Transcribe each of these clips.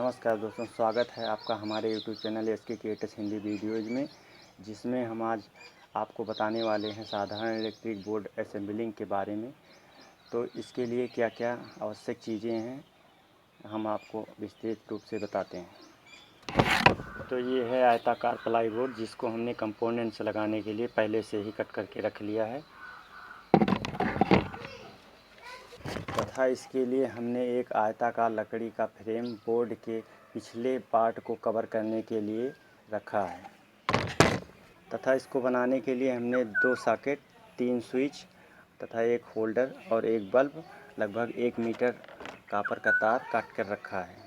नमस्कार दोस्तों, स्वागत है आपका हमारे YouTube channel SK creators Hindi videos में, जिसमें हम आज आपको बताने वाले हैं साधारण इलेक्ट्रिक बोर्ड असेंबलिंग के बारे में। तो इसके लिए क्या क्या आवश्यक चीज़ें हैं हम आपको विस्तृत रूप से बताते हैं। तो ये है आयताकार प्लाई बोर्ड, जिसको हमने कंपोनेंट्स लगाने के लिए पहले से ही कट करके रख लिया है तथा इसके लिए हमने एक आयताकार लकड़ी का फ्रेम बोर्ड के पिछले पार्ट को कवर करने के लिए रखा है तथा इसको बनाने के लिए हमने 2 सॉकेट, 3 स्विच तथा एक होल्डर और एक बल्ब, लगभग 1 मीटर कॉपर का तार काट कर रखा है,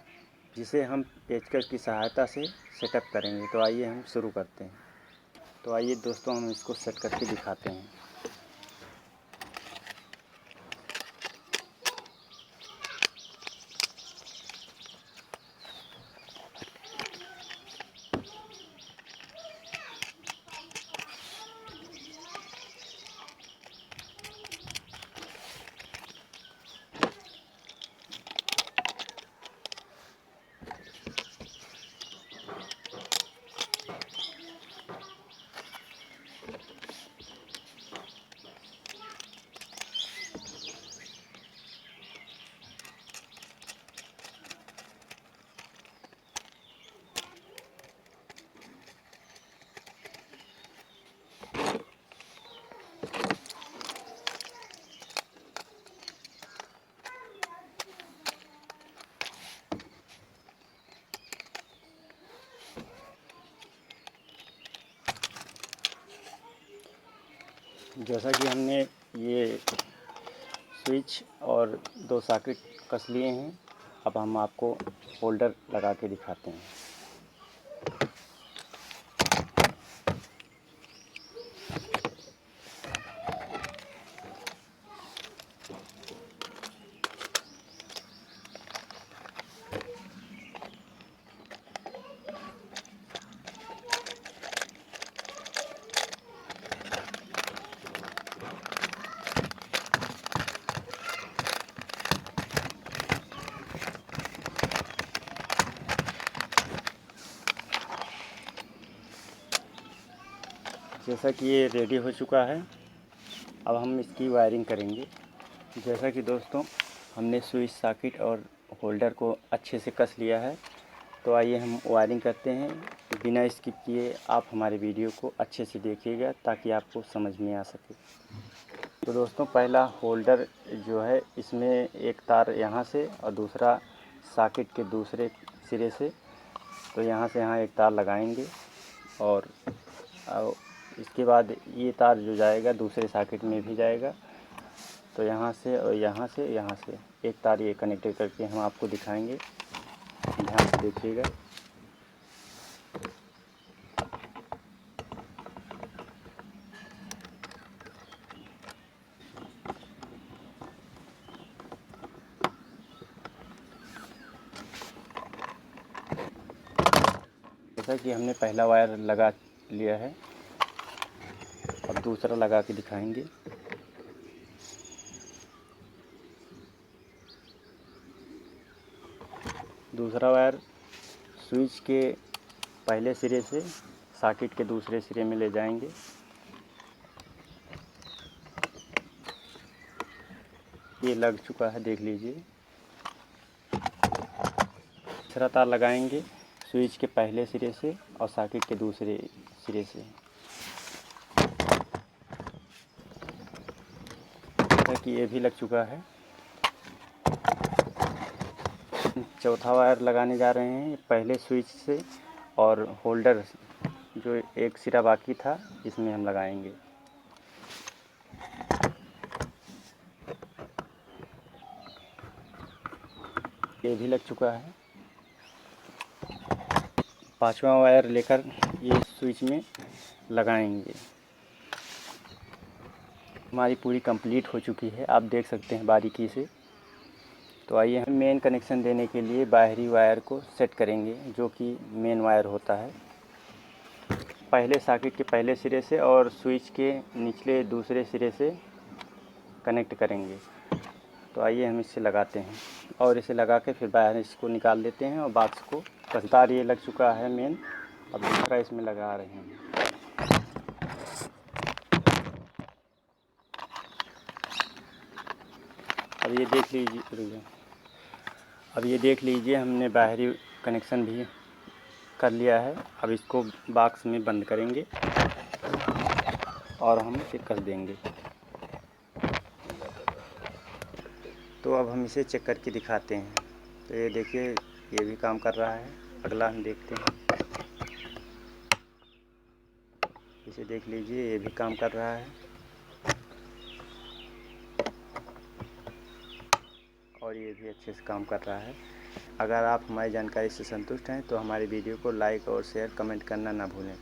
जिसे हम पेचकस की सहायता से सेटअप करेंगे। तो आइए हम शुरू करते हैं। तो आइए दोस्तों, हम इसको सेट करके दिखाते हैं। जैसा कि हमने ये स्विच और 2 सॉकेट कस लिए हैं, अब हम आपको होल्डर लगा के दिखाते हैं। जैसा कि ये रेडी हो चुका है, अब हम इसकी वायरिंग करेंगे। जैसा कि दोस्तों, हमने स्विच, सॉकेट और होल्डर को अच्छे से कस लिया है, तो आइए हम वायरिंग करते हैं। बिना स्किप किए आप हमारे वीडियो को अच्छे से देखिएगा ताकि आपको समझ में आ सके। तो दोस्तों, पहला होल्डर जो है, इसमें एक तार यहाँ से और दूसरा सॉकेट के दूसरे सिरे से, तो यहाँ से यहाँ एक तार लगाएंगे और इसके बाद ये तार जो जाएगा दूसरे सॉकेट में भी जाएगा। तो यहाँ से और यहाँ से एक तार ये कनेक्ट करके हम आपको दिखाएंगे, ध्यान से देखिएगा। जैसा कि हमने पहला वायर लगा लिया है, अब दूसरा लगा के दिखाएंगे। दूसरा वायर स्विच के पहले सिरे से सॉकेट के दूसरे सिरे में ले जाएंगे। ये लग चुका है, देख लीजिए। तीसरा तार लगाएंगे स्विच के पहले सिरे से और सॉकेट के दूसरे सिरे से, कि ये भी लग चुका है। चौथा वायर लगाने जा रहे हैं पहले स्विच से, और होल्डर जो एक सिरा बाकी था इसमें हम लगाएंगे। ये भी लग चुका है। पांचवा वायर लेकर ये स्विच में लगाएंगे। हमारी पूरी कंप्लीट हो चुकी है, आप देख सकते हैं बारीकी से। तो आइए हम मेन कनेक्शन देने के लिए बाहरी वायर को सेट करेंगे, जो कि मेन वायर होता है। पहले सॉकेट के पहले सिरे से और स्विच के निचले दूसरे सिरे से कनेक्ट करेंगे। तो आइए हम इसे लगाते हैं और इसे लगा के फिर बाहर इसको निकाल देते हैं और बॉक्स को तार ये लग चुका है मेन। अब दूसरा इसमें लगा रहे हैं। अब ये देख लीजिए हमने बाहरी कनेक्शन भी कर लिया है। अब इसको बॉक्स में बंद करेंगे और हम इसे कस देंगे। तो अब हम इसे चेक करके दिखाते हैं। तो ये देखिए ये भी काम कर रहा है। अगला हम देखते हैं, इसे देख लीजिए ये भी काम कर रहा है और ये भी अच्छे से काम कर रहा है। अगर आप हमारी जानकारी से संतुष्ट हैं तो हमारे वीडियो को लाइक और शेयर कमेंट करना ना भूलें।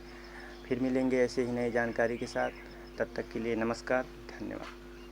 फिर मिलेंगे ऐसे ही नई जानकारी के साथ। तब तक के लिए नमस्कार, धन्यवाद।